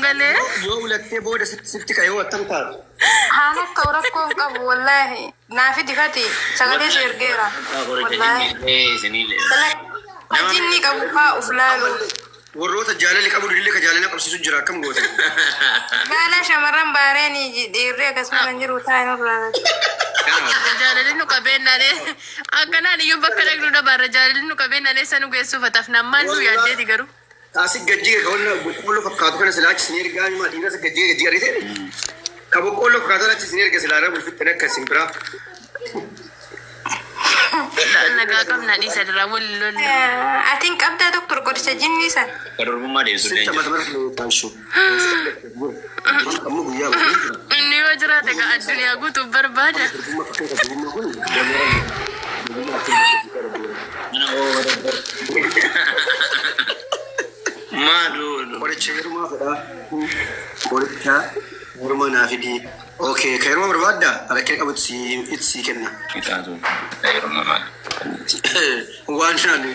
قال يوم لك تبود ستك أيوة تمتار هانا كوركم قبل والله نافدي فاتي سغلي سيرجيرا والله أجيني قبل أفلالو والروت الجالة لك أبو رجلك جالنا قبل سجرا كم قوت قال شمران باريني ديري كسمة نجرو تاينو بلا جاللينو كبينا لي أكنا نيوم بكرة كلنا برا جاللينو كبينا لي سنو جيسو فتفنا مانو يادي تيجرو أسيق جدير كونه بقوله فكاتو كنا سلاج سنير جاني ما دينا سجدير جدير ريته كابو قوله فكاتو لا سنير كسلارة بالفتنة كسيمبرا nagaa qabna dhiisa dira wallon atin qabda doktor qoricha jinni san Karuma de Sita sudah. mata tanshu kamu guyya ba inni yoo jiraate ga addunyaa guutuuf barbaada kuma fakkii ka dinna kun Madu. qoricha yeruma fada qoricha yeruma naafidi okay kayruma barbaada alakkee qabatti itsi kenna Kita tu. Karuma. waan santul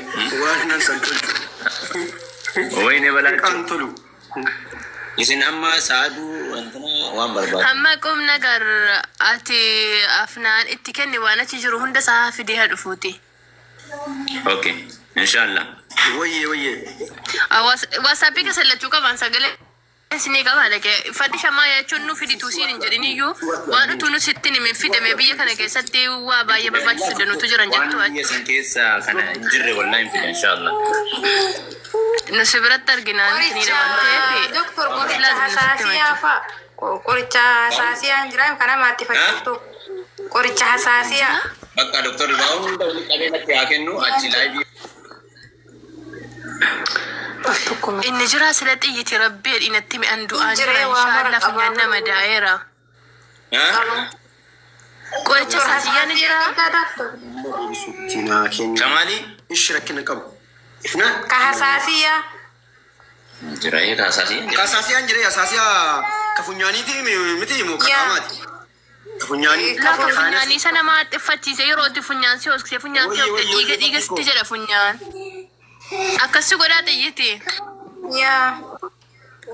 Oh ini balai. kantulu Isin amma saadu antana wan barbaad. amma qomna gar ati afnaan itti kenni waan achi jiru hunda saa fidee hadhufuuti Okay. Inshallah. wayye wasaappii keessa lachuu qaban sagalee isinii qaba dhaqee fadhi shamaa jechuun nu fidituu siin hin jedhin iyyuu waan utuu nu sittin himin fidame biyya kana keessatti waa baay'ee barbaachisu danuutu jiran jettu Wan yesan kesa kana jirre wallahi fida inshallah. nu si biratti arginaan ni dhabamtee doktor qoricha hasaasiyaa fa qoricha hasaasiyaa hin jiran kana maatti fakkiiftu qoricha hasaasiyaa Bakka doktor baun dawli qabena te akennu achi live. inni jira sila xiyyiti rabbii dhinatti mi'an du'aan jira Jiree waa mara inshaallah funyaan nama daa'eera qoricha hasaasiyaa ni jira tina kenya Kamali? ishrakin qabu ifna ka hasaasiyaa Jira ya kasasi. kasasiyan jire asasiya kafunyaaniti miti mu kaamati kafunyaani lafa funyaanii sana maaxeffachiise yeroo itti funyaan si hoskise funyaan si hoskise dhiiga sitti jedha funyaan akkasi godhaa xiyyiti yaa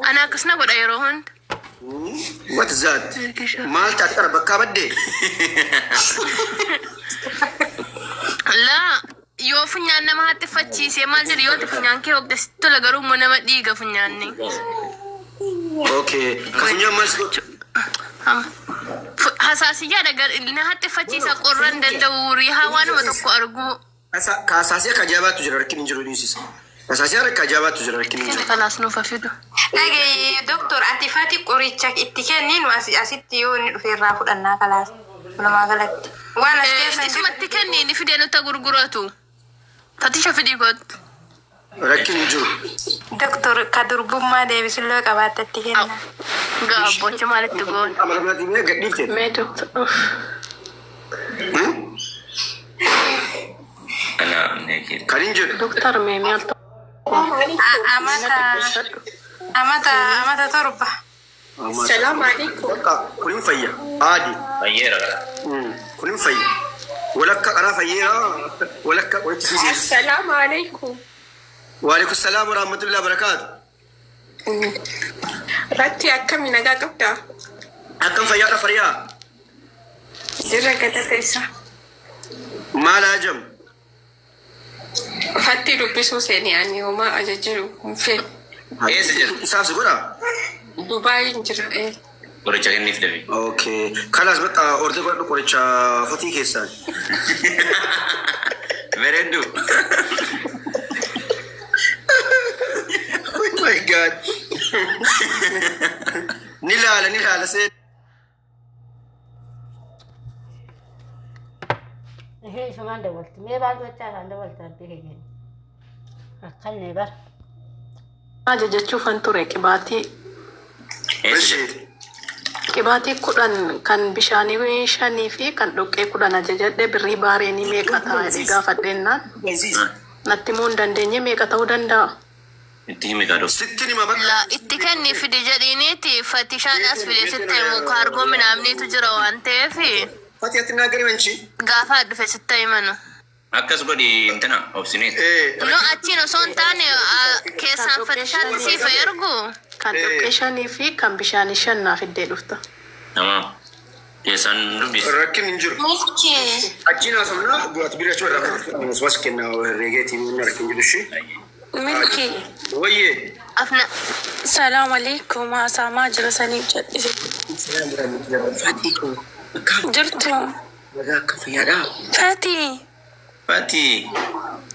ana akkasna godha yeroo hunda what is that maal taati qara bakka badde laa yoo funyaan nama haxeffachiise maal jedhe yoo itti funyaan kee hogde sitti tola garuu immoo nama dhiiga funyaanni okay kafunyaan maal sigo hasaasiyyaa dhagar na haxeffachiisa qorran danda'u rihaa waanuma tokko arguu kasasiya kajabaatu jira rakkin injiru dhiisisa kasasiya kajabaatu jira rakkin injiru kanaas nuufa fidu dhagee doktor ati fati qoricha itti kenniin asitti yoo inni dhufeerraa fudhannaa kalaas walumaa galatti waan as keessa isumatti kenni inni fidee nutti gurguratu fatisha fidii gootu rakkin injiru doktor ka durbummaa deebisullee qabaatatti kenna gaabbocha maalitti goon amalumati mee gadhiifte mee doktor Ana nekir. kan injiru doktor mee mi'alta amata torba السلام عليكم. kunin fayya adi Bayera. kunin fayya walakka qara fayya walakka qorichi sisi السلام عليكم. wa alaikum assalam wa rahmatullahi wa barakatuh راتي أكمل نجا قبضة. akkam fayyaadha fariyaa زر كذا تيسا. maal ajam فاتي ربيسو سيني يعني وما أججرو في Sejak. isaaf si godha دبي نجرا إيه. Udah cakap nif tapi. okay kanas bakka orde godhu qoricha fatii keessaan Merendu. oh my god nilala se هي شمان دولت مي بعد وجهها دولت به خلني بر Aja jechuufan ture qibaatii kudhan kan bishaanii 5 fi kan dhoqqee 10 ajajadhe birrii baareenii meeqa ta'a gaafadheennaan natti immoo hin dandeenye meeqa ta'uu danda'a. Itu himi kado. sittin hima bakka La itti kenni fide jedhiniiti fatishaan as fide sitte immoo kaargoo midhaamniitu jira waan ta'eef fatii atti naagari manchi gaafa dhufe sitta himanu. akkas godhi intana obsineet. No achiin osoo hin taane keessaan fattishaatti siif ergu. Kan dhoqqee shanii fi kan bishaanii shan naaf iddee dhufta. Tamam. Keessaan dubbis. Rakkin hin jiru. Achiin haasofnaa duratti birachuu irraa waswas kennaa reegeetiin inni rakkin jiru ishee. Milki. Wayyee. Afna. Salaam alaikum. Haasamaa jira saniif jedhise. Jirtu. Fatii. Fati.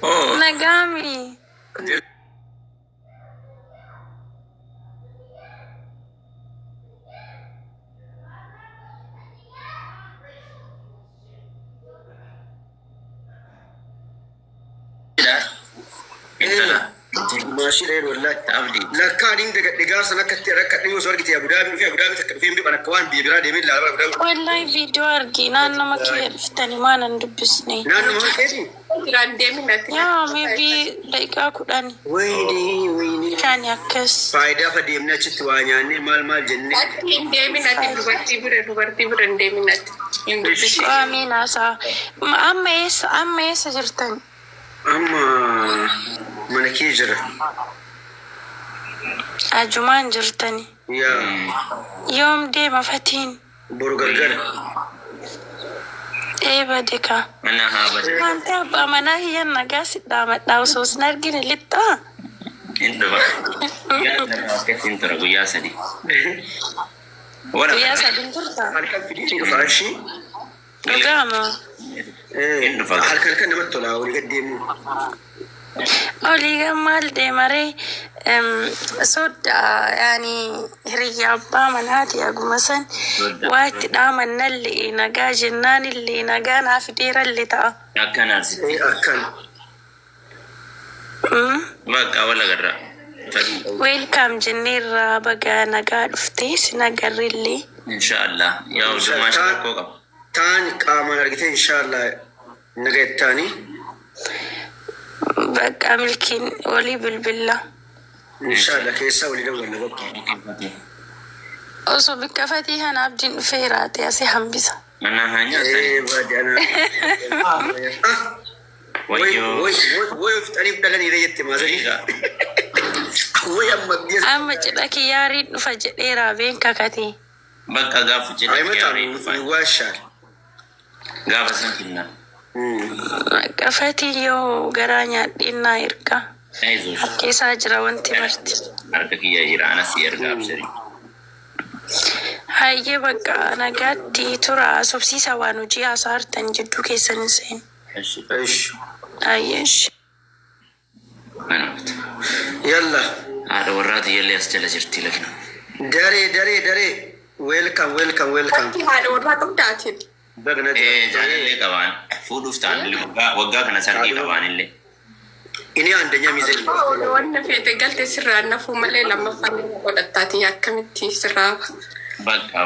Oh. Nagami. Intala. Maashii dheer wallahi. Abdi. Lakkaan inni dhigaa sana akkatti rakkadhe yoo argite Abudaabii fi Abudaabii takka dhufee hin akka waan biyya biraa deemee ilaalaa Abudaabii. Wallahi viidiyoo argi naannoo kee dhuftanii maan hin dubbisne. Naannoo maal keeti? Jiraan deeminati. Yaa maybe daqiiqaa 10. Wayini. Kan akkas. Faayidaa fa deemnee achitti waa nyaannee maal jennee. Hin deeminati dubartii bira hin deeminati. Hin dubbisi. Amiin haasaa. Amma eessa jirtan? Amma mana kee jira. Ajumaan jirtani. Yaa. Yoom deema fatiin? Boru gargara. Badeka. Mana haabate. Wanta abbaa manaa hiyyan nagaa sidhaa madhaa osoo sin argine lixxaa. Intaba. Akkasin tura guyyaa sadi. Guyyaa sadin turta. Halkan fidii dhufaa ishii. Dhugaama. Halkan namatti tolaa olii gad deemu. Olii maal deemaree soodda yaani hiriyyaa abbaa manaati aguma san waa itti dhaamannallee nagaa jennaanillee nagaa naaf deerallee ta'a. Akkanaas. Akkan. Bakka wal agarra. Welcome jenneerraa baga nagaa dhuftee sin agarreellee. Inshaallah. Yaa ujumaa shakkoo qaba. Taan qaamaan argite inshaallah nagaa ittaanii. Bakka milkiin walii bilbilla. Inshaallah keessa walii dawwalla bakka. Osoo bikka fatii kana abdiin dhufee raate asii hambisa. Mana hanyaatanii. Baadiyaana. Woy fixaniif dhalanii jette maasanii. Woy amma cidha kiyyaariin dhufa jedheeraa been kakatee. Bakka gaafa cidha kiyyaariin dhufa. Waashaal. Gaafa san finna. Fatii yoo garaa nyaadhinnaa erga. Harkeessaa jira wanti marti. Harka kiyya jira anas erga absari. Hayyee bakka nagaatti tura sobsiisa waan hojii haasaa hartan jidduu keessan seen. Hayyeesh. Yalla. Haadha warraati yallee as jala jirti lakina. Daree. Welcome. Haadha warraa qabdaatiin. Jaalallee qabaan fuudhuuf ta'anillee waggaa kana sargii qabaan illee. Ini andanya mizani. Wanna feete galte sirraa nafuu malee lammaffaan godhattaatiin akkamitti sirraa. Bakka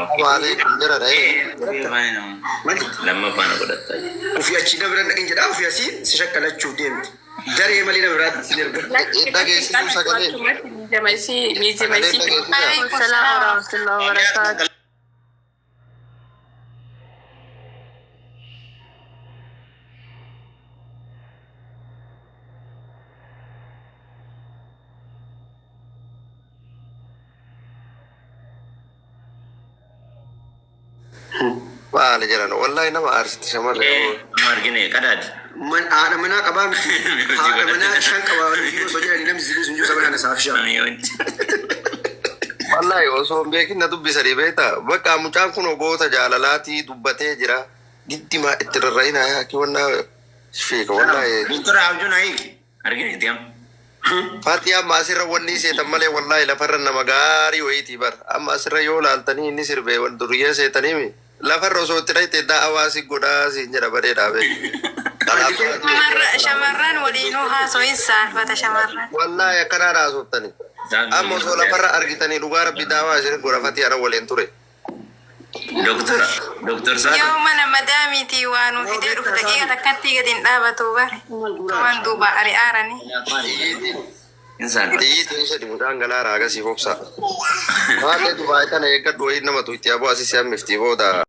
lammaffaan godhattaa. Ofii achi na biraan dhaqin jedhaa ofii asii si shakkalachuuf deemti. Daree malee na biraatti si erga. Dhageessisuu sagalee. Miizimaisii. Salaam warahmatullahi wabarakatuh. Maali jiran wallahi nama aarsitti shamarree. Margine qadaadi. Haadha manaa qabaa miti. Haadha manaa shan qabaa waliin osoo jedhanii namni zilis hinjuu saba kana saaf shaa. Wallahi osoo beekin na dubbisanii beektaa bakka mucaan kun ogoota jaalalaatii dubbatee jira. Giddimaa itti rarra'inaa yaaki wannaa fiika wallahi. Doktora Abjuun Hayiiki argine deem. Faati amma asirra wanni seetan malee wallahi lafarra nama gaarii wayiitii bar. Amma asirra yoo laaltanii inni sirbee wal duriyyee seetaniimi. Lafarra osoo itti dhayte da'awaasi godhaa siin jedha bareedaa beeku. Shamarran waliinuu haasoo'in saalfata shamarran. Wallahi akkanaa haasoftani. Amma osoo lafarra argitanii dhugaa rabbi daawaa isin godha Fatii ana waliin ture. Doktor Saad. Yoo mana madaamiitii waan fidee dhufu daqiiqa takkatti gadi hin dhaabatu bare. Waan duuba ari'aarani. Xiyyiitiin sadii mucaan galaa raaga siif obsa. Haadha Dubaay kana eeggadhu wayii namatu itti aboo asii si'an miftii booda